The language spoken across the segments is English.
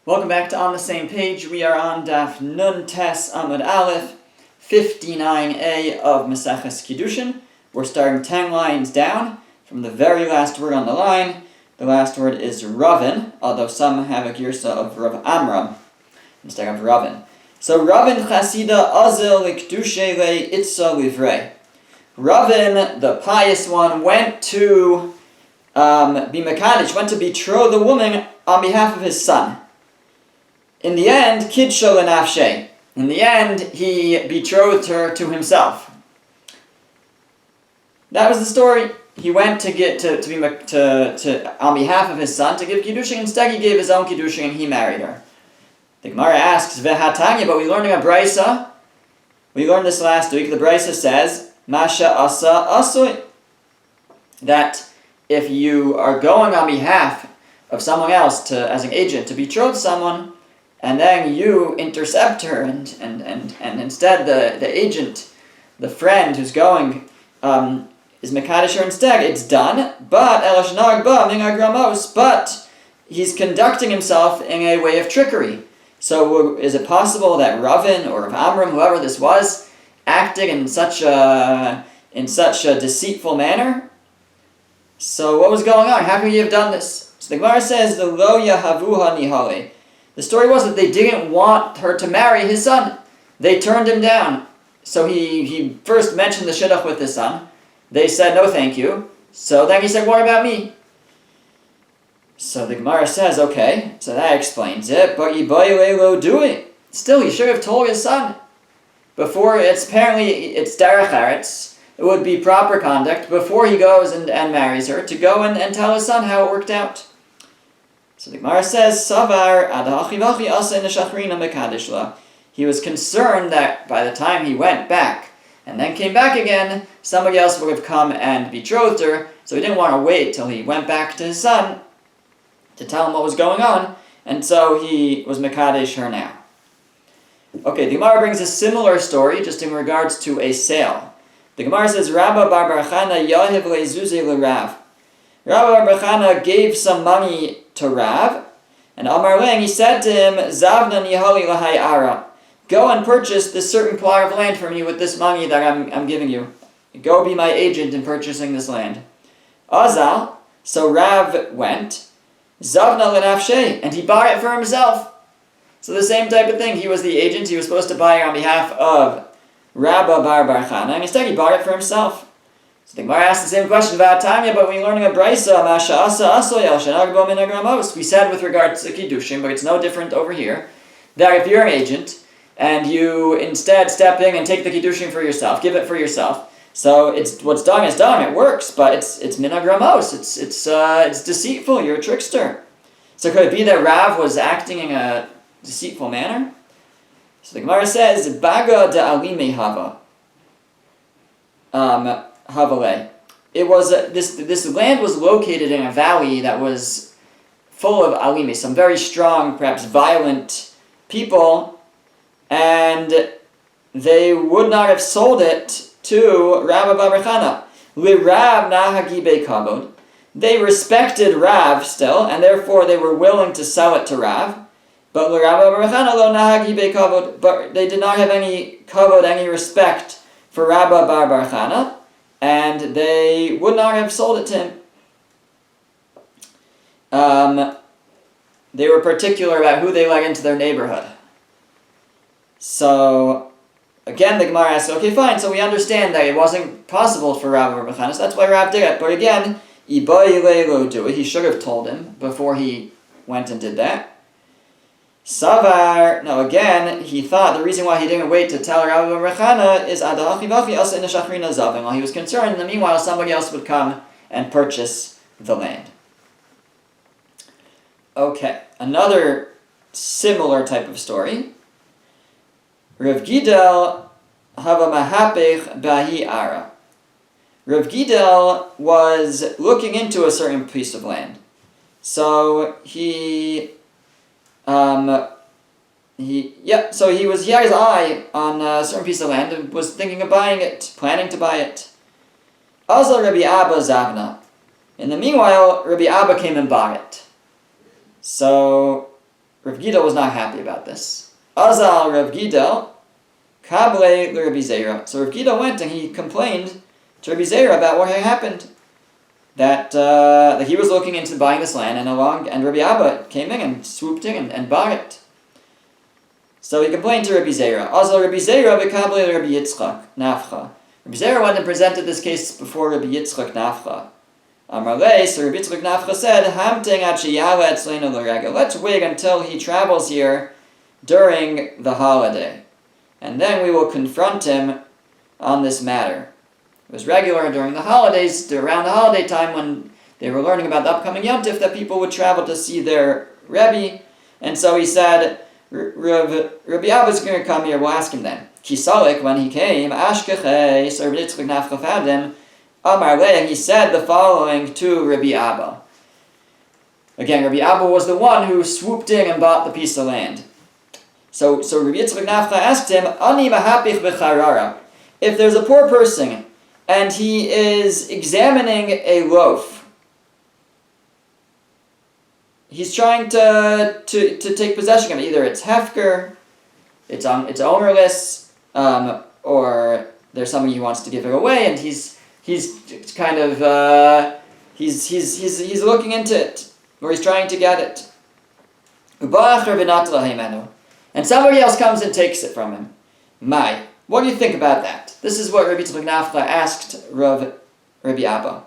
Welcome back to On the Same Page. We are on Daf Nun Tes Amud Aleph, 59a of Maseches Kiddushin. We're starting 10 lines down from the very last word on the line. The last word is Ravin, although some have a girsa of Rav Amram instead of Ravin. So Ravin Chasida Azil Likdushe Le Itza Livrei. Ravin, the pious one, went to be Mekadesh, went to betroth the woman on behalf of his son. In the end, Kidsha L'Nafshe. In the end, he betrothed her to himself. That was the story. He went to get to on behalf of his son to give Kiddushin. Instead, he gave his own Kiddushin and he married her. The Gemara asks, Vehatanya, but we learned in a Brisa. We learned this last week. The Brisa says, Masha Asa Asui, that if you are going on behalf of someone else as an agent to betroth someone, and then you intercept her, and instead the agent, the friend who's going, is Mekadesh her instead, it's done, but he's conducting himself in a way of trickery. So is it possible that Ravin or Rav Amram, whoever this was, acted in such a deceitful manner? So what was going on? How could he have done this? So the Gemara says, the lo yahavuha nihale. The story was that they didn't want her to marry his son. They turned him down. So he first mentioned the shidduch with his son. They said, no thank you. So then he said, what about me? So the Gemara says, okay, so that explains it, but yibayilelo do it. Still, he should have told his son. Before, it's derech eretz, it would be proper conduct, before he goes and marries her, to go and tell his son how it worked out. So the Gemara says, Savar adachivachi asa neshachrina mekadishla. He was concerned that by the time he went back and then came back again, somebody else would have come and betrothed her, so he didn't want to wait till he went back to his son to tell him what was going on, and so he was mekadesh her now. Okay, the Gemara brings a similar story, just in regards to a sale. The Gemara says, Rabba bar bar Chana yahiv lezuze l'Rav. Rabba bar Chana gave some money to Rav, and Amar Leng, he said to him, Zavna nihali lahai ara. Go and purchase this certain plot of land for me with this money that I'm giving you. Go be my agent in purchasing this land. Azal, so Rav went, Zavna l'nafshe, and he bought it for himself. So the same type of thing. He was the agent, he was supposed to buy it on behalf of Rabba bar bar Chana, and instead he bought it for himself. So the Gemara asked the same question about Tanya, but when you're learning a Brisa, Masha Asa Asoyel Shenagbo Minagramos, we said with regards to Kiddushin, but it's no different over here, that if you're an agent, and you instead step in and take the Kiddushin for yourself, give it for yourself, so it's what's done is done, it works, but it's Minagramos, it's deceitful, you're a trickster. So could it be that Rav was acting in a deceitful manner? So the Gemara says, Baga da alime hava. Havale. It was this land was located in a valley that was full of alime, some very strong, perhaps violent people, and they would not have sold it to Rabba bar Chana. Li Rav nahagi bekabod. They respected Rav still, and therefore they were willing to sell it to Rav. But li Rabba bar Chana lo nahagi bekabod. But they did not have any kavod, any respect for Rabba bar Chana, and they would not have sold it to him. They were particular about who they let into their neighborhood. So, again, the Gemara asks, okay, fine, so we understand that it wasn't possible for Rav bar Chana, so that's why Rav did it. But again, he should have told him before he went and did that. Savar, no, again, he thought the reason why he didn't wait to tell Rabbi bar Chana is while he was concerned, in the meanwhile somebody else would come and purchase the land. Okay, another similar type of story. Rav Gidel hava mahapech bahi ara. Rav Gidel was looking into a certain piece of land. So he had his eye on a certain piece of land and was thinking of buying it, planning to buy it. Azal Rabbi Abba Zavna. In the meanwhile, Rabbi Abba came and bought it. So Rav Gidel was not happy about this. Azal Rav Gidel, Kable Rabbi Zera. So Rav Gidel went and he complained to Rabbi Zera about what had happened. That he was looking into buying this land, and Rabbi Abba came in and swooped in and bought it. So he complained to Rabbi Zera. Azal Rabbi Zera v'kable Rabbi Yitzchak nafcha. Rabbi Zera went and presented this case before Rabbi Yitzchak nafcha. Amarle, so Rabbi Yitzchak nafcha said, Hamting ad sheyala etzleinu l'regel. Let's wait until he travels here during the holiday, and then we will confront him on this matter. It was regular during the holidays, around the holiday time when they were learning about the upcoming Yom Tif, that people would travel to see their Rebbe. And so he said, Rabbi Abba is going to come here, we'll ask him then. Kisalik, when he came, Ashkechei, so Rabbi Yitzchak Nafcha found him, Amar Le, he said the following to Rabbi Abba. Again, Rabbi Abba was the one who swooped in and bought the piece of land. So Rabbi Yitzchak Nafcha asked him, Ani mahapich b'charara. If there's a poor person, and he is examining a loaf, he's trying to take possession of it. Either it's hefker, it's ownerless, or there's somebody he wants to give it away, and he's kind of he's looking into it, or he's trying to get it. And somebody else comes and takes it from him. Mai. What do you think about that? This is what Rabbi Yitzchak Nafcha asked Rabbi Abba.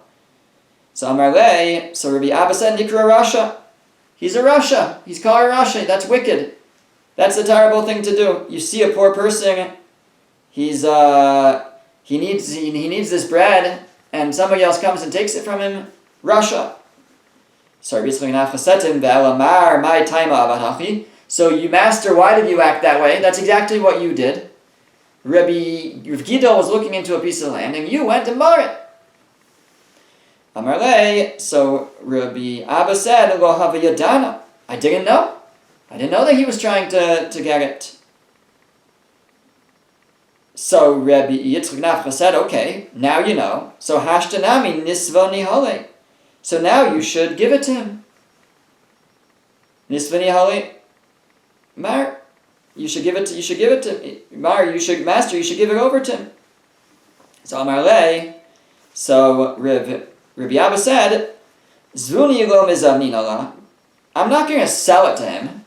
So Amarle, so Rabbi Abba said, Nikra Rasha. He's a Rasha. He's called a Rasha. That's wicked. That's a terrible thing to do. You see a poor person, he needs this bread, and somebody else comes and takes it from him. Rasha. So Rabbi Yitzchak Nafcha said to him, Ve'elamar mai taima avatachi. So you master, why did you act that way? That's exactly what you did. Rav Gidel was looking into a piece of land, and you went and bought it. Amarle, so Rabbi Abba said, Lo hava yadana. I didn't know. I didn't know that he was trying to get it. So Rabbi Yitzchak Nafcha said, okay, now you know. So hashtanami nisvani hale. So now you should give it to him. Nisvani hale. Mar. You should give it to Mar, you should give it over to him. So Amarle, so Rabbi Abba said, Zvuni lo mizavnin Allah. I'm not going to sell it to him,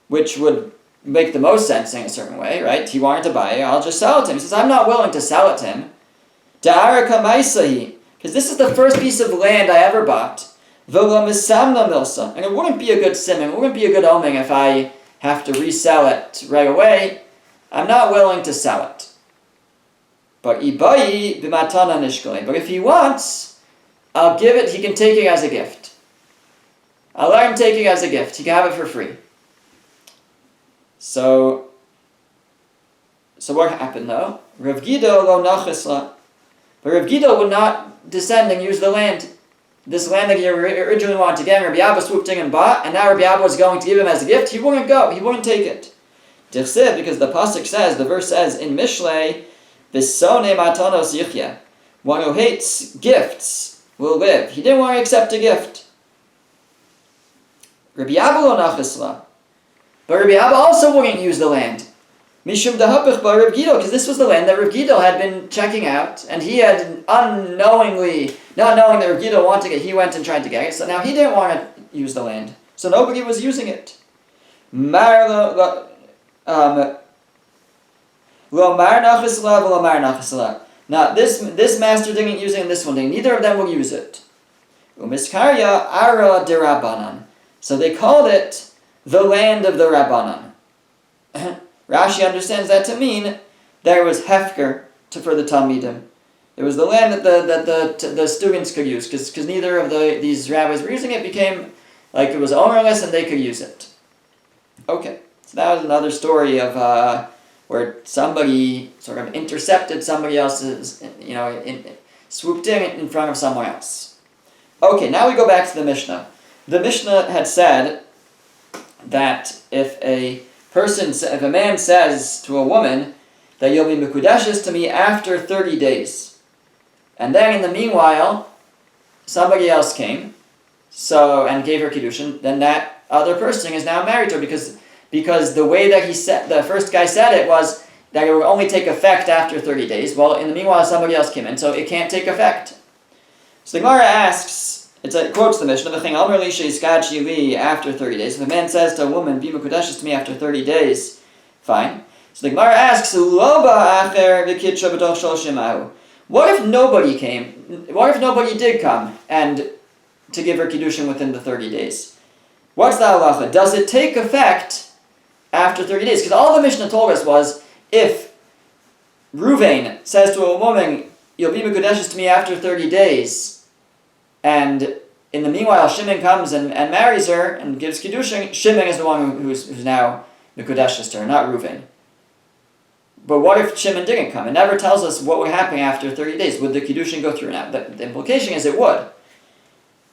which would make the most sense in a certain way, right? He wanted to buy it, I'll just sell it to him. He says, I'm not willing to sell it to him. Da'ara kamaisahi, because this is the first piece of land I ever bought. V'lo misamna milsa, and it wouldn't be a good simon, it wouldn't be a good omen if I have to resell it right away. I'm not willing to sell it. But ibai b'matana nishkale. But if he wants, I'll give it. He can take it as a gift. I'll let him take it as a gift. He can have it for free. So what happened though? Rav Gidel lo nachisla. But Rav Gidel would not descend and use the land. This land that he originally wanted to get, Rabbi Abba swooped in and bought, and now Rabbi Abba was going to give him as a gift. He wouldn't go. He wouldn't take it. Dichsiv, because the pasuk says, the verse says in Mishlei, "V'sonei matanos yichya." One who hates gifts will live. He didn't want to accept a gift. Rabbi Abba lo nachisla. But Rabbi Abba also wouldn't use the land. Mishum dahapich ba Rav Gidel, because this was the land that Rav Gidel had been checking out, and he had unknowingly, not knowing that Rav Gidel wanted it, he went and tried to get it, so now he didn't want to use the land. So nobody was using it. Now this master didn't use it and this one didn't. Neither of them will use it. Umiskarya ara de Rabbanan. So they called it the land of the Rabbanan. Rashi understands that to mean there was hefker for the Talmidim. It was the land that the students could use, because neither of these rabbis were using it. Became like it was ownerless and they could use it. Okay, so that was another story of where somebody sort of intercepted somebody else's, swooped in front of someone else. Okay, now we go back to the Mishnah. The Mishnah had said that if a man says to a woman that you'll be mekudeshes to me after 30 days, and then in the meanwhile somebody else came and gave her Kiddushin, then that other person is now married to her because the way that the first guy said it was that it would only take effect after 30 days. Well, in the meanwhile, somebody else came in, so it can't take effect. So the Gemara asks, it quotes the Mishnah, after 30 days. If a man says to a woman, be mekudeshes to me after 30 days, fine. So the Gemara asks, what if nobody came? What if nobody did come and to give her Kiddushin within the 30 days? What's the halacha? Does it take effect after 30 days? Because all the Mishnah told us was, if Ruvain says to a woman, you'll be mekudeshes to me after 30 days, and in the meanwhile Shimon comes and marries her and gives Kiddushin, Shimon is the one who's now mekudeshes to her, not Ruvain. But what if Shimon didn't come? It never tells us what would happen after 30 days. Would the Kiddushin go through now? The implication is it would.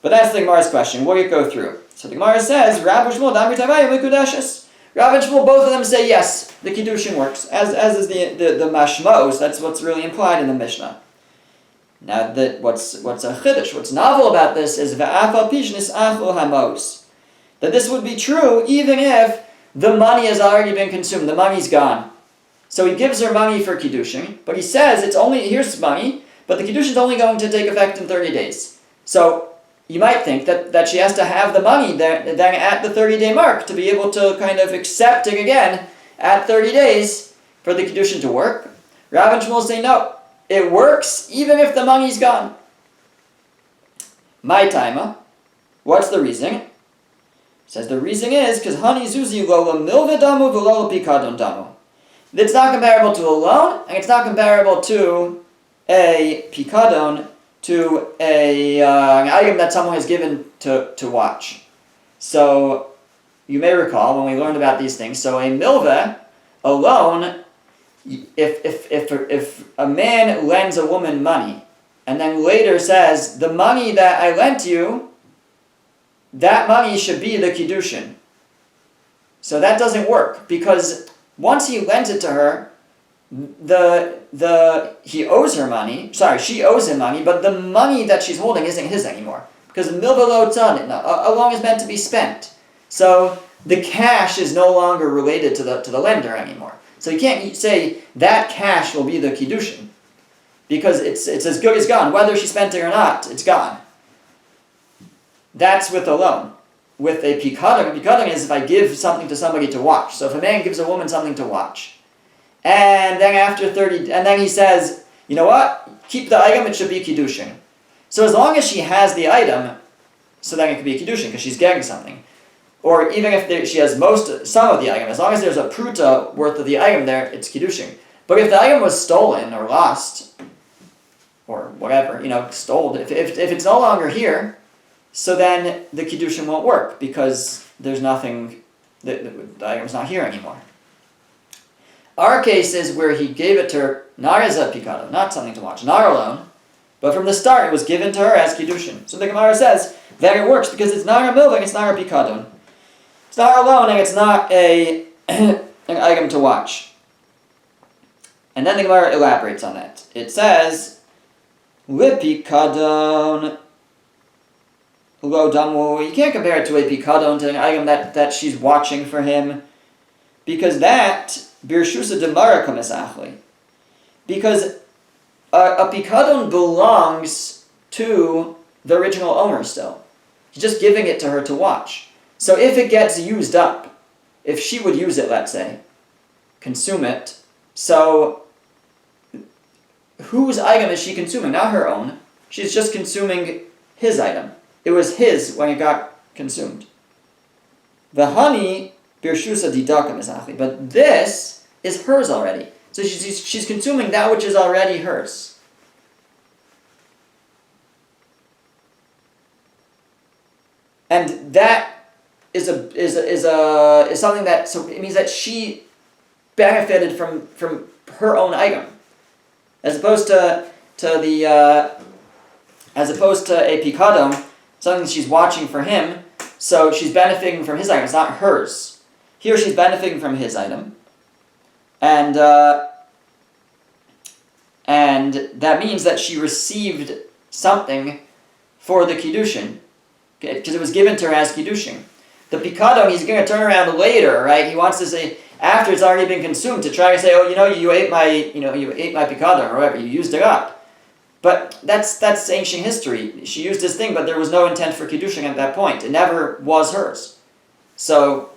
But that's the Gemara's question. Would it go through? So the Gemara says, Rav and Shmuel, Damri Tavayim, Mekudeshes. Rav and Shmuel, both of them say yes, the Kiddushin works. As is the mashmos, that's what's really implied in the Mishnah. Now, what's a chiddush, what's novel about this is V'afal pishnis achul hamos. That this would be true even if the money has already been consumed, the money's gone. So he gives her money for Kiddushin, but he says here's money, but the Kiddushin is only going to take effect in 30 days. So you might think that she has to have the money then at the 30-day mark to be able to kind of accept it again at 30 days for the Kiddushin to work. Rav and Shmuel say no, it works even if the money's gone. My timer, what's the reason? It says the reason is because Hani Zuzi Lola Milva Damu V'Lola Pikadon Damu. It's not comparable to a loan, and it's not comparable to a pikadon, to an item that someone has given to watch. So, you may recall when we learned about these things, so a milveh, a loan, if a man lends a woman money, and then later says, the money that I lent you, that money should be the Kiddushin. So that doesn't work, because once he lends it to her, he owes her money. Sorry, she owes him money, but the money that she's holding isn't his anymore because milva lo tzadin, a loan is meant to be spent. So the cash is no longer related to the lender anymore. So you can't say that cash will be the Kiddushin because it's as good as gone. Whether she spent it or not, it's gone. That's with a loan. With a pikadon is if I give something to somebody to watch. So if a man gives a woman something to watch, and then after 30, and then he says, you know what, keep the item, it should be Kiddushin. So as long as she has the item, so then it could be Kiddushin because she's getting something. Or even if she has some of the item, as long as there's a pruta worth of the item there, it's Kiddushin. But if the item was stolen or lost, or whatever, stolen, if it's no longer here, so then the Kiddushin won't work because there's nothing, the item's not here anymore. Our case is where he gave it to her, not as a pikadon, not something to watch, not a loan, but from the start it was given to her as Kiddushin. So the Gemara says that it works because it's not a milvah, it's not a pikadon. It's not a loan and it's not an item to watch. And then the Gemara elaborates on that. It says, Lipikadon lo damu. You can't compare it to a pikadon, to an item that she's watching for him, because that birshusa demara kamesachli. Because a pikadon belongs to the original owner still. He's just giving it to her to watch. So if it gets used up, if she would use it, let's say, consume it, so whose item is she consuming? Not her own. She's just consuming his item. It was his when it got consumed. The honey, birshusa didaka mizachli, but this is hers already. So she's consuming that which is already hers. And that is something that, so it means that she benefited from her own item, as opposed to a pikadon, something she's watching for him. So she's benefiting from his item. It's not hers. Here she's benefiting from his item, and that means that she received something for the Kiddushin, because it was given to her as Kiddushin. the pikadon, he's going to turn around later, right? He wants to say, after it's already been consumed, to try to say, oh, you ate my pikadon, or whatever, you used it up. But that's ancient history. She used this thing, but there was no intent for Kiddushin at that point. It never was hers. So,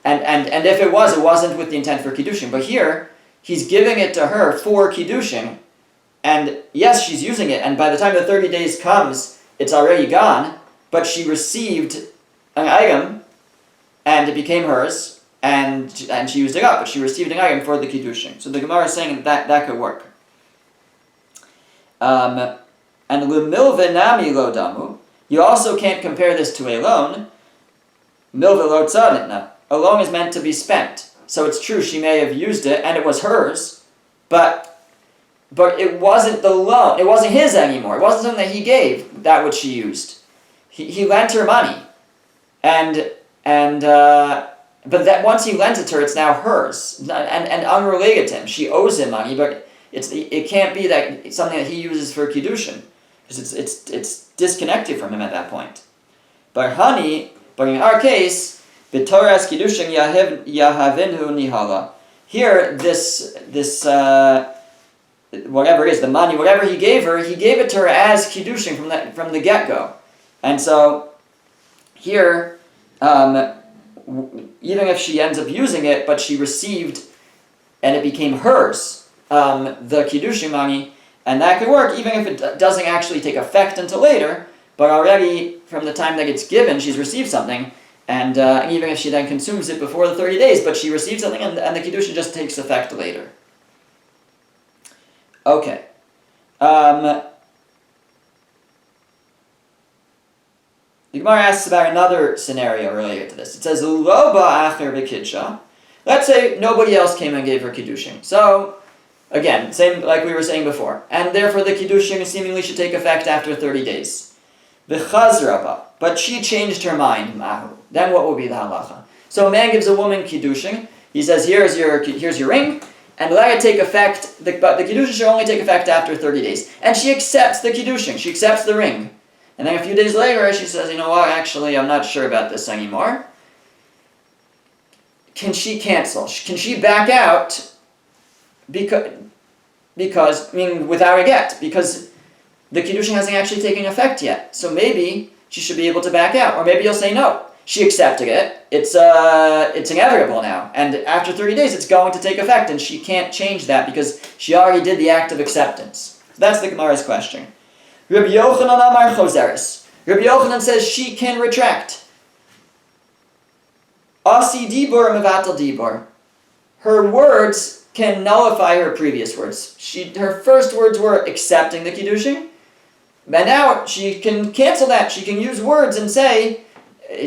and if it was, it wasn't with the intent for Kiddushin. But here, he's giving it to her for Kiddushin, and yes, she's using it, and by the time the 30 days comes, it's already gone, but she received an item, and it became hers, and she used it up, but she received an item for the Kiddushin. So the Gemara is saying that could work. And l'milve nami lo damu, you also can't compare this to a loan. Milve lo tzaditna. A loan is meant to be spent. So it's true, she may have used it, and it was hers, but it wasn't the loan. It wasn't his anymore. It wasn't something that he gave, that which she used. He lent her money. But that once he lent it to her, it's now hers, and unrelated to him. She owes him money, but it can't be that it's something that he uses for Kiddushin, because it's disconnected from him at that point. But in our case, b'toras Kiddushin yahavinhu nihala. Here, this whatever it is, the money, whatever he gave her, he gave it to her as Kiddushin from the get-go. And so, here, even if she ends up using it, but she received, and it became hers, the Kiddushin money, and that could work even if it doesn't actually take effect until later, but already from the time that it's given, she's received something, and even if she then consumes it before the 30 days, but she received something, and the Kiddushin just takes effect later. Okay. The Gemara asks about another scenario related to this. It says, Lo ba'acher b'kidsha. Let's say nobody else came and gave her Kiddushin. So, again, same like we were saying before. And therefore the Kiddushin seemingly should take effect after 30 days. V'chazra ba. But she changed her mind, mahu. Then what will be the halacha? So a man gives a woman Kiddushin. He says, here's your ring, and let it take effect. But the Kiddushin should only take effect after 30 days. And she accepts the Kiddushin. She accepts the ring. And then a few days later, she says, you know what, actually, I'm not sure about this anymore. Can she cancel? Can she back out because without a get? Because the Kiddushin hasn't actually taken effect yet. So maybe she should be able to back out. Or maybe you'll say, no, she accepted it. It's inevitable now. And after 30 days, it's going to take effect. And she can't change that because she already did the act of acceptance. So that's the Gemara's question. Rabbi Yochanan Amar Choseres. Rabbi Yochanan says she can retract. Asi dibur mevatel dibur. Her words can nullify her previous words. Her first words were accepting the Kiddushin, but now she can cancel that. She can use words and say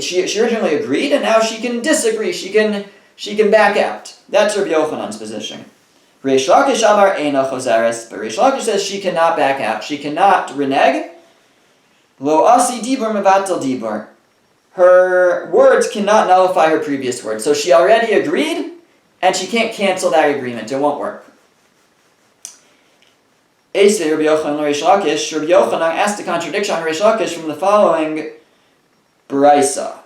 she originally agreed, and now she can disagree. She can back out. That's Rabbi Yochanan's position. Reish Lakish Amar Eina Choseres, but Reish Lakish says she cannot back out. She cannot renege. Lo asi dibur mevatel dibur. Her words cannot nullify her previous words. So she already agreed, and she can't cancel that agreement. It won't work. Eisvei Rabbi Yochanan Reish Lakish. Rabbi Yochanan asked the contradiction on Reish Lakish from the following Baraisa.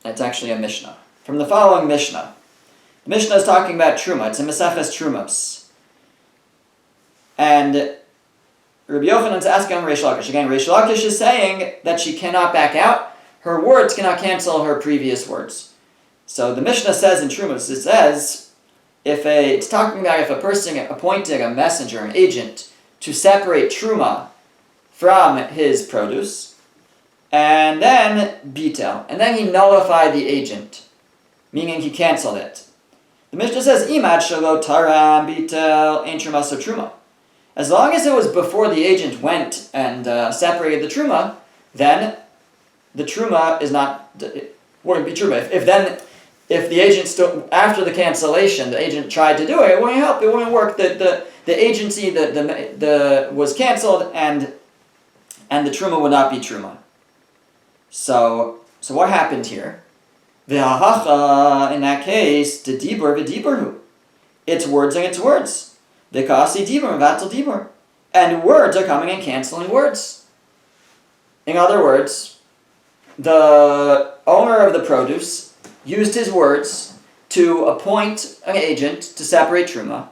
It's actually a Mishnah. From the following Mishnah. The Mishnah is talking about Truma. It's a Maseches Trumos. And Rabbi Yochanan is asking on Reish Lakish. Again, Reish Lakish is saying that she cannot back out. Her words cannot cancel her previous words. So the Mishnah says in Trumos, it says, it's talking about if a person appointed a messenger, an agent, to separate Truma from his produce, and then bitel, and then he nullified the agent, meaning he canceled it. The Mishnah says, Imad shelo taram bitel ein truma so truma. As long as it was before the agent went and separated the truma, then the truma is not, it wouldn't be truma. If the agent still, after the cancellation, the agent tried to do it, it wouldn't help, it wouldn't work. The agency was canceled, and the truma would not be truma. So what happened here? V'hahacha, in that case, the dibur v'diburhu. It's words and it's words. V'kasi dibur v'vatel dibur. And words are coming and canceling words. In other words, the owner of the produce used his words to appoint an agent to separate Truma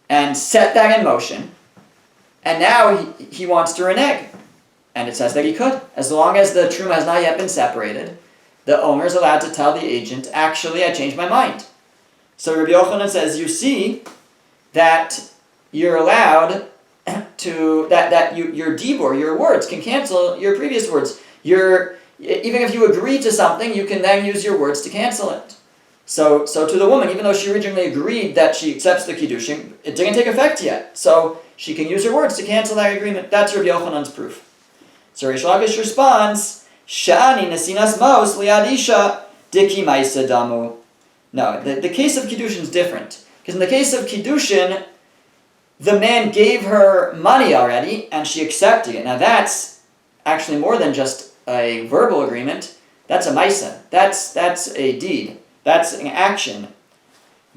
and set that in motion, and now he wants to renege. And it says that he could. As long as the Truma has not yet been separated, the owner is allowed to tell the agent, actually, I changed my mind. So Rabbi Yochanan says, you see that you're allowed to, your dibur, your words, can cancel your previous words. Even if you agree to something, you can then use your words to cancel it. So to the woman, even though she originally agreed that she accepts the Kiddushin, it didn't take effect yet. So she can use her words to cancel that agreement. That's Rabbi Yochanan's proof. So Reish Lakish responds, Shani nesinas mos liadisha diki maisa damu. No, the case of Kiddushin is different. Because in the case of Kiddushin, the man gave her money already, and she accepted it. Now that's actually more than just a verbal agreement. That's a maisa. That's a deed. That's an action.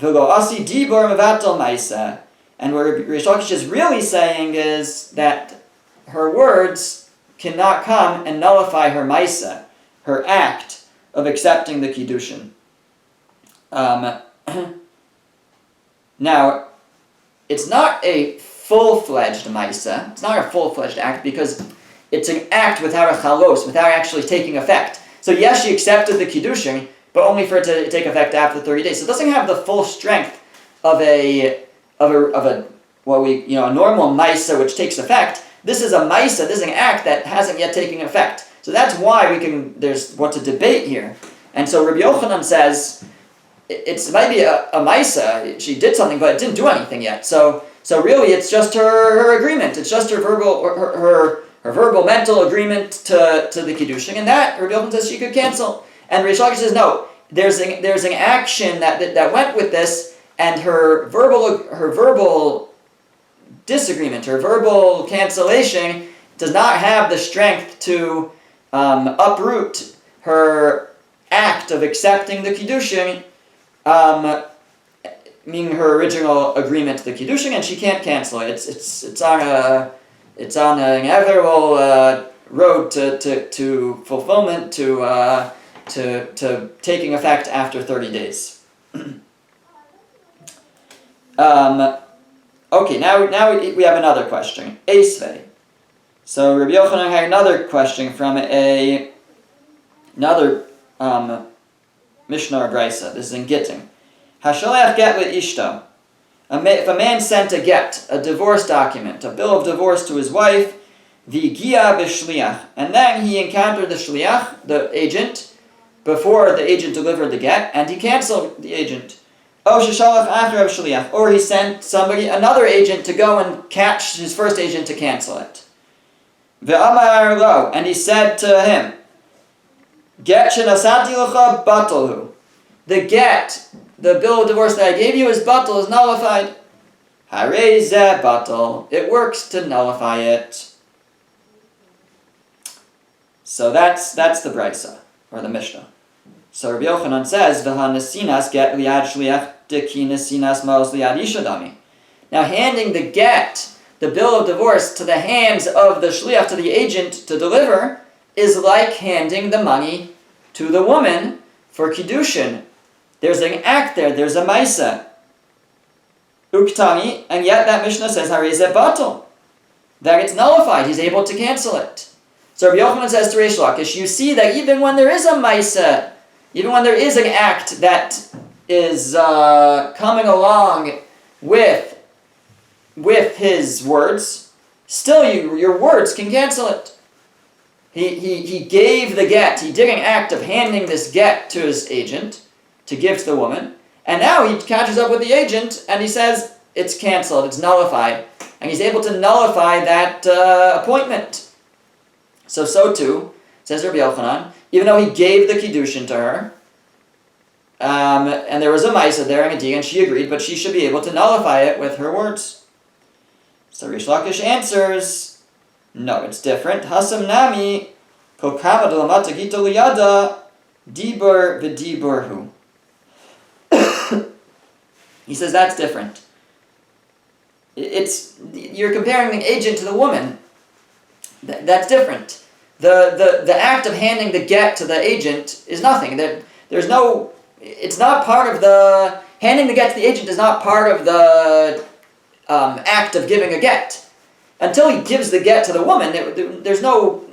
V'lo asi dibur mevatel maisa. And what Reish Lakish is really saying is that her words cannot come and nullify her maisa, her act of accepting the Kiddushin. Now, it's not a full-fledged maisa. It's not a full-fledged act because it's an act without a chalos, without actually taking effect. So yes, she accepted the Kiddushin, but only for it to take effect after 30 days. So it doesn't have the full strength of a normal maisa which takes effect. This is a maisa, this is an act that hasn't yet taken effect. So that's why there's what to debate here. And so Rabbi Yochanan says, it might be a maisa, she did something, but it didn't do anything yet. So really it's just her agreement. It's just her verbal mental agreement to the Kiddushin, and that Rabbi Yochanan says she could cancel. And Reish Lakish says, no, there's an action that went with this, and her verbal disagreement, her verbal cancellation does not have the strength to uproot her act of accepting the Kiddushin, meaning her original agreement to the Kiddushin, and she can't cancel it. It's on an inevitable road to fulfillment, to taking effect after 30 days. Okay, now we have another question. Esvei. So Rabbi Yochanan had another question from another Mishnah or Brisa. This is in Gittin. Hashalech get le'ishta. If a man sent a get, a divorce document, a bill of divorce to his wife, v'gia b'shliach, and then he encountered the shliach, the agent, before the agent delivered the get, and he canceled the agent. Or he sent another agent to go and catch his first agent to cancel it. Ve'amar lo, and he said to him, Get shenasati l'cha batalhu. The get, the bill of divorce that I gave you is batal, is nullified. Harei zeh batal. It works to nullify it. So that's the Brisa, or the Mishnah. So Rabbi Yochanan says, "V'hanesinas get liad shliach deki nesinas maos liad ishadami." Now, handing the get, the bill of divorce, to the hands of the shliach, to the agent to deliver, is like handing the money to the woman for Kiddushin. There's an act there. There's a maisa. Uktani, and yet that Mishnah says harezeh batal, that it's nullified. He's able to cancel it. So Rabbi Yochanan says to Reish Lakish, you see that even when there is a maisa, even when there is an act that is coming along with his words, still your words can cancel it. He gave the get. He did an act of handing this get to his agent to give to the woman, and now he catches up with the agent and he says it's canceled, it's nullified, and he's able to nullify that appointment. So too, says Rabbi Yochanan, even though he gave the Kiddushin to her, and there was a maisa there and a deed, and she agreed, but she should be able to nullify it with her words. So Reish Lakish answers, no, it's different. Hasam nami kokama d'lamata gita liyada dibur v'diburhu. He says that's different. You're comparing the agent to the woman. That's different. The act of handing the get to the agent is nothing. it's not part of the, handing the get to the agent is not part of the act of giving a get. Until he gives the get to the woman, there's no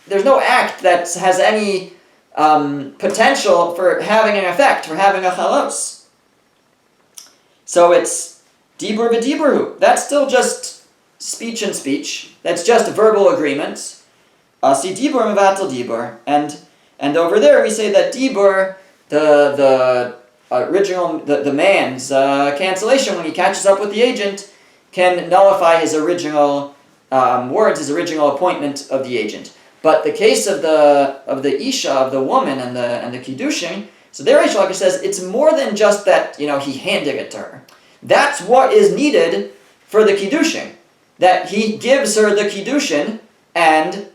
act that has any potential for having an effect, for having a chalos. So it's dibur v'diburhu. That's still just speech and speech. That's just verbal agreements. Si dibur mevatel dibur. And over there we say that dibur, the original, the man's cancellation when he catches up with the agent, can nullify his original words, his original appointment of the agent. But the case of the isha, of the woman, and the kiddushin, so there Reish Lakish says it's more than just that, he handed it to her. That's what is needed for the kiddushin, that he gives her the kiddushin and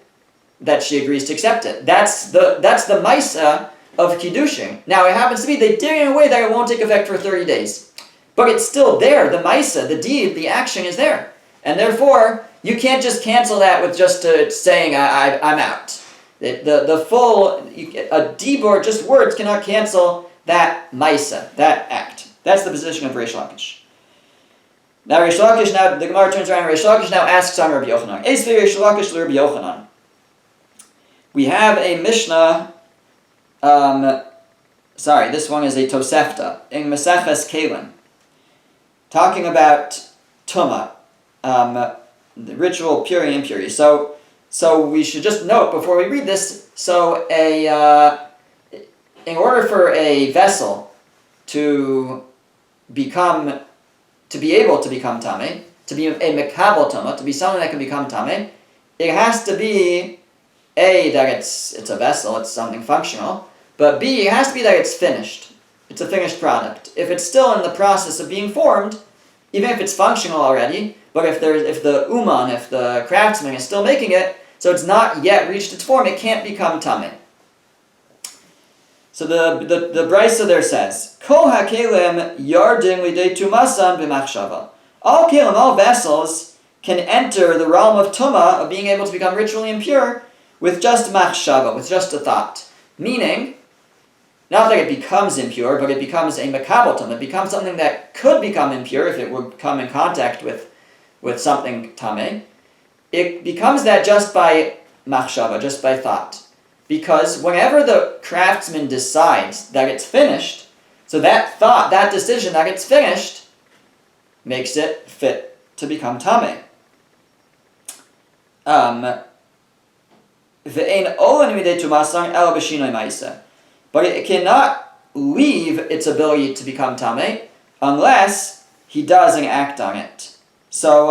that she agrees to accept it. That's the maisa of kiddushin. Now it happens to be they did it in a way that it won't take effect for 30 days, but it's still there. The maisa, the deed, the action is there, and therefore you can't just cancel that with just saying I'm out. The full a dibur, just words, cannot cancel that maisa, that act. That's the position of Reish Lakish. Now Reish Lakish, now the Gemara turns around. Reish Lakish now asks on Rabbi Yochanan. Esvei Reish Lakish Rabbi Yochanan. We have a Mishnah. This one is a Tosefta in Maseches Keilim, talking about Tumah, the ritual purity and impurity. So we should just note before we read this. So in order for a vessel to be able to become tamei, to be a mekabel tumah, to be something that can become tamei, it has to be that it's a vessel, it's something functional. But B, it has to be that it's finished. It's a finished product. If it's still in the process of being formed, even if it's functional already, but if the uman, if the craftsman is still making it, so it's not yet reached its form, it can't become tamei. So the Brisa there says, Kol hakelim yardin lidei tumasan b'machshava. All kelim, all vessels, can enter the realm of tumah, of being able to become ritually impure, with just machshava, with just a thought. Meaning, not that it becomes impure, but it becomes a mekabel tumah. It becomes something that could become impure if it would come in contact with something tamei. It becomes that just by machshava, just by thought. Because whenever the craftsman decides that it's finished, so that thought, that decision that it's finished, makes it fit to become tamei. But it cannot leave its ability to become tamei unless he does an act on it. So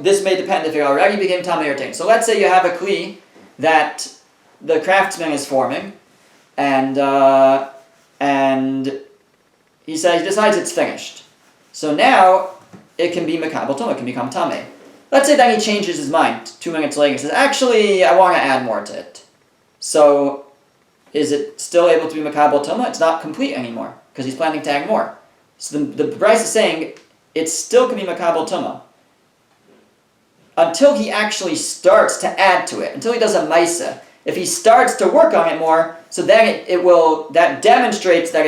this may depend if it already became tamei or tainted. So let's say you have a kli that the craftsman is forming, and he decides it's finished. So now it can be mekabel tumah, it can become tamei. Let's say that he changes his mind 2 minutes later and says, actually, I want to add more to it. So is it still able to be mekabel tumah? It's not complete anymore because he's planning to add more. So the Bryce is saying it still can be mekabel tumah until he actually starts to add to it, until he does a maisa. If he starts to work on it more, so then that demonstrates that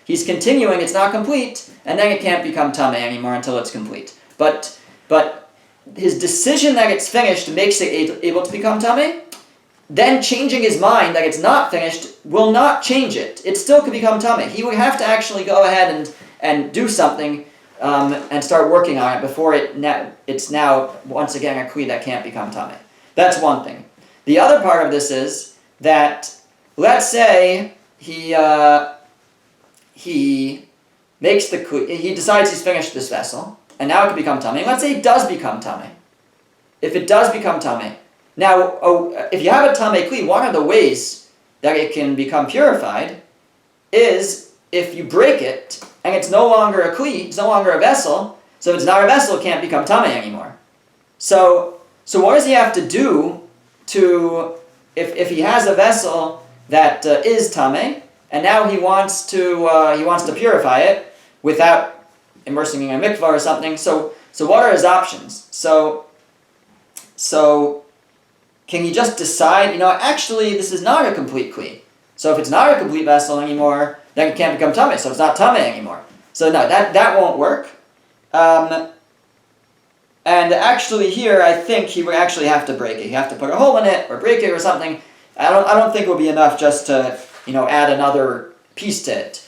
he's continuing, it's not complete, and then it can't become tamei anymore until it's complete. But his decision that it's finished makes it able to become tamei. Then changing his mind that it's not finished will not change it. It still could become tamei. He would have to actually go ahead and do something and start working on it before it's now once again a kli that can't become tamei. That's one thing. The other part of this is that, let's say he makes the kli, he decides he's finished this vessel, and now it can become tamei. Let's say it does become tamei. If it does become tamei, now if you have a tamei kli, one of the ways that it can become purified is if you break it and it's no longer a kli, it's no longer a vessel. So if it's not a vessel, it can't become tamei anymore. So what does he have to do if he has a vessel that is tamei, and now he wants to purify it without immersing in a mikvah or something? So what are his options? So So can you just decide, actually this is not a complete kli. So if it's not a complete vessel anymore, then it can't become tameh, so it's not tameh anymore. So no, that won't work. And actually here, I think he would actually have to break it. He'd have to put a hole in it or break it or something. I don't think it would be enough just to, add another piece to it,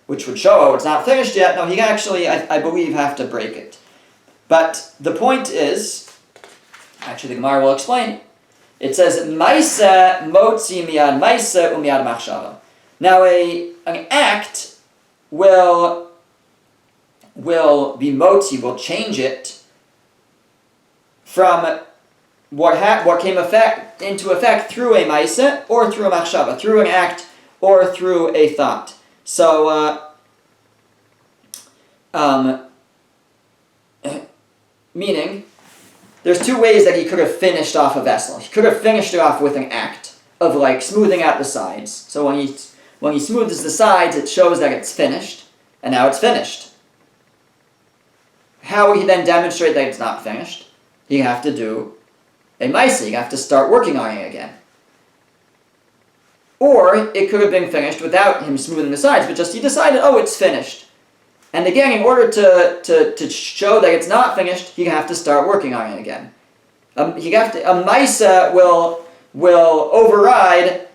which would show, it's not finished yet. No, he actually, I believe, have to break it. But the point is, actually the Gemara will explain, it says, Maisa motzi miyad maisa umiyad machshava. Now an act will be motzi, will change it from what came into effect through a maisa or through a machshava, through an act or through a thought. So, meaning, there's two ways that he could have finished off a vessel. He could have finished it off with an act of smoothing out the sides. So when he smooths the sides, it shows that it's finished, and now it's finished. How will he then demonstrate that it's not finished? You have to do a maisa. You have to start working on it again. Or it could have been finished without him smoothing the sides, but just he decided, it's finished. And again, in order to show that it's not finished, you have to start working on it again. A maisa will override,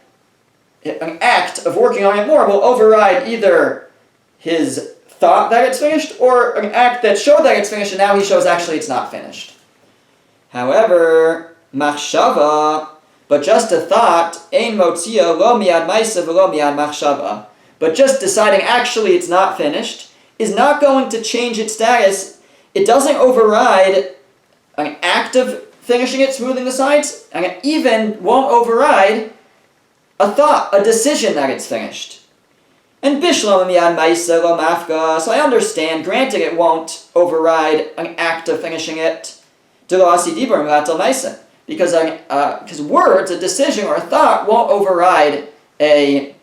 an act of working on it more will override either his thought that it's finished or an act that showed that it's finished and now he shows actually it's not finished. However, machshava, but just a thought, ein motzia lo miyad maisa v'lo miyad machshava, but just deciding actually it's not finished is not going to change its status. It doesn't override an act of finishing it, smoothing the sides, and it even won't override a thought, a decision that it's finished. And bishlam miyad maisa lo mafka, so I understand, granted it won't override an act of finishing it, because words, a decision or a thought, won't override a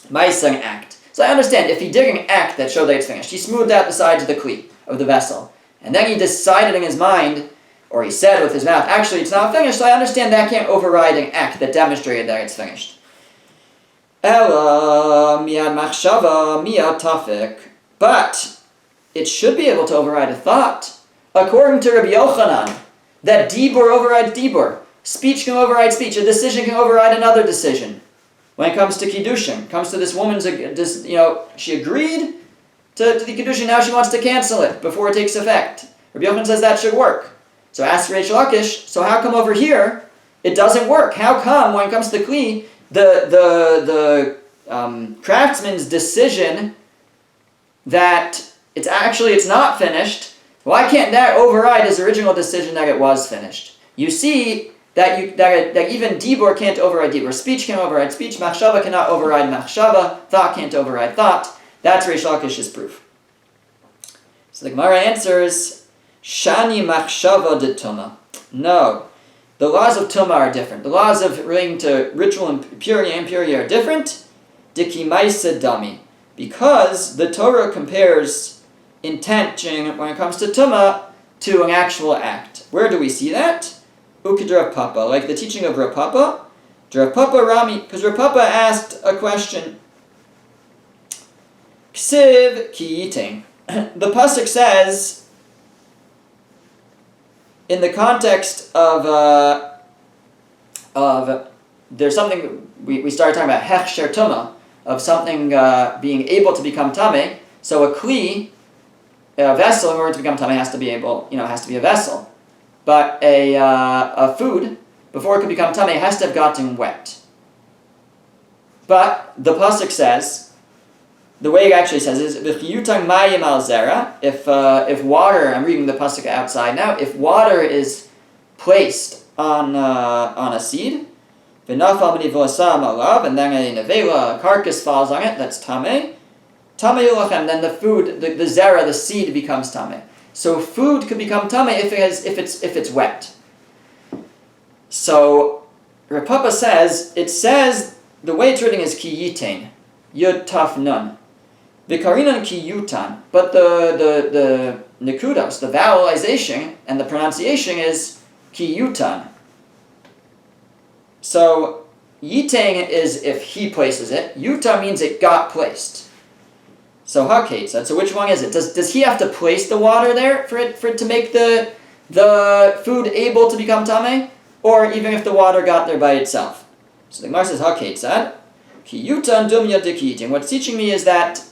maisa, an act. So I understand, if he did an act that showed that it's finished, he smoothed out the sides of the kli, of the vessel, and then he decided in his mind, or he said with his mouth, actually it's not finished, so I understand that can't override an act that demonstrated that it's finished. Ela miyad machshava miyad tafik, but it should be able to override a thought. According to Rabbi Yochanan, that dibur overrides dibur. Speech can override speech. A decision can override another decision. When it comes to Kiddushin, comes to this woman's, she agreed to the Kiddushin, now she wants to cancel it before it takes effect. Rabbi Yochanan says that should work. So ask Reish Lakish, so how come over here it doesn't work? How come when it comes to the Kli, the craftsman's decision that it's not finished, why can't that override his original decision that it was finished? You see that even dibur can't override dibur. Speech can override speech. Machshava cannot override machshava. Thought can't override thought. That's Reish Lakish's proof. So the Gemara answers, Shani machshava de tuma. No, the laws of tuma are different. The laws of relating to ritual impurity and impurity are different. Dikimaisa dami, because the Torah compares intention when it comes to tuma to an actual act. Where do we see that? Ukid Papa, like the teaching of Rav Papa. Rav Papa Rami, because Rav Papa asked a question. Ksiv ki yiting. The pasuk says, in the context of there's something we started talking about hechsher tuma, of something being able to become tameh. So a kli, a vessel, in order to become tameh, has to be a vessel. But a food, before it could become tameh, has to have gotten wet. But the pasuk says, the way it actually says is, v'chiyutang mayim al zera, if water, I'm reading the pasuk outside now, if water is placed on a seed, v'nafal b'nivosam alav, and then a nevela, a carcass falls on it, that's tameh, tameh yulachem, then the food, the zera, the seed becomes tameh. So food could become tameh if it's wet. So Rav Papa says, the way it's written is ki yitain, yud taf nun. Vikarinan ki yutan, but the nikudos, the vowelization and the pronunciation is ki yutan. So yitain is if he places it. Yutan means it got placed. So haketza. So which one is it? Does he have to place the water there for it to make the food able to become tameh? Or even if the water got there by itself? So the Gemara says haketza. Ki yutan dumya dekitin. What's teaching me is that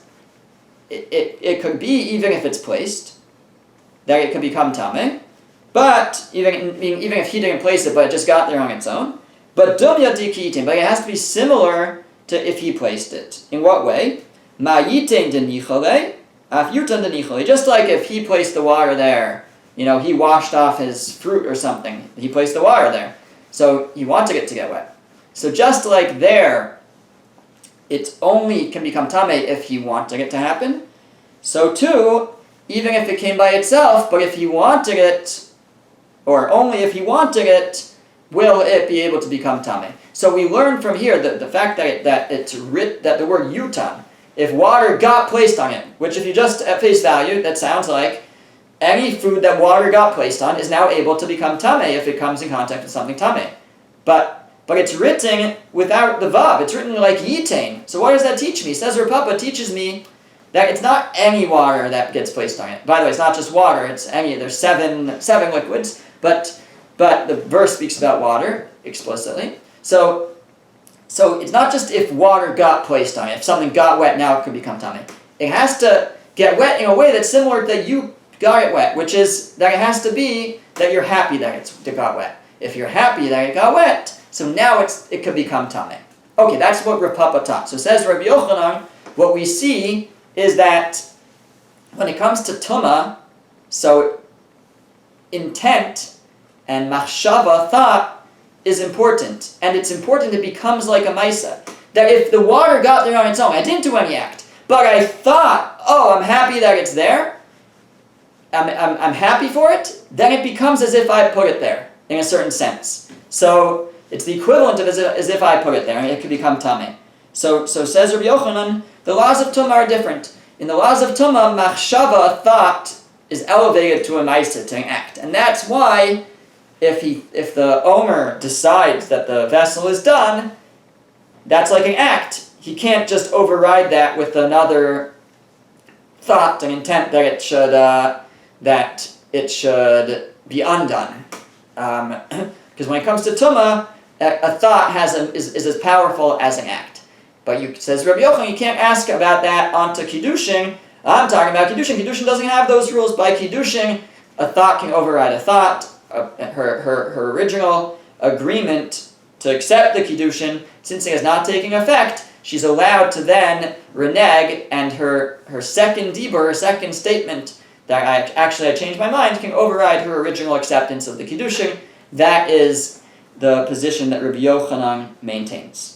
it could be, even if it's placed, that it could become tameh. But even if he didn't place it, but it just got there on its own. But dumya dekitin. But it has to be similar to if he placed it. In what way? Ma yitain denichale, af yutan denichale. Just like if he placed the water there, he washed off his fruit or something. He placed the water there. So he wanted it to get wet. So just like there, it only can become tameh if he wanted it to happen. So too, even if it came by itself, but if he wanted it, or only if he wanted it, will it be able to become tameh? So we learn from here that the fact that the word yutan, if water got placed on it, which if you just at face value, that sounds like any food that water got placed on is now able to become tameh if it comes in contact with something tameh. But it's written without the vav. It's written like yitain. So what does that teach me? Says Rav Papa teaches me that it's not any water that gets placed on it. By the way, it's not just water. It's any. There's seven liquids. But the verse speaks about water explicitly. So it's not just if water got placed on it. If something got wet, now it could become tameh. It has to get wet in a way that's similar to that you got it wet, which is that it has to be that you're happy that it got wet. If you're happy that it got wet, so now it could become tameh. Okay, that's what Rav Papa taught. So says Rabbi Yochanan, what we see is that when it comes to tumah, so intent and machshava, thought, is important. And it's important it becomes like a maisa. That if the water got there on its own, I didn't do any act, but I thought, I'm happy that it's there, I'm happy for it, then it becomes as if I put it there, in a certain sense. So it's the equivalent of as if I put it there, and it could become tameh. So says Rabbi Yochanan, the laws of tumah are different. In the laws of tumah, machshava, thought, is elevated to a maisa, to an act. And that's why, if the omer decides that the vessel is done, that's like an act. He can't just override that with another thought and intent that it should be undone. Because when it comes to tumah, a thought is as powerful as an act. But says Rabbi Yochanan, you can't ask about that onto Kiddushin. I'm talking about Kiddushin. Kiddushin doesn't have those rules. By Kiddushin, a thought can override a thought. Her original agreement to accept the Kiddushin, since it is not taking effect, she's allowed to then renege, and her second dibur, her second statement, that I changed my mind, can override her original acceptance of the Kiddushin. That is the position that Rabbi Yochanan maintains.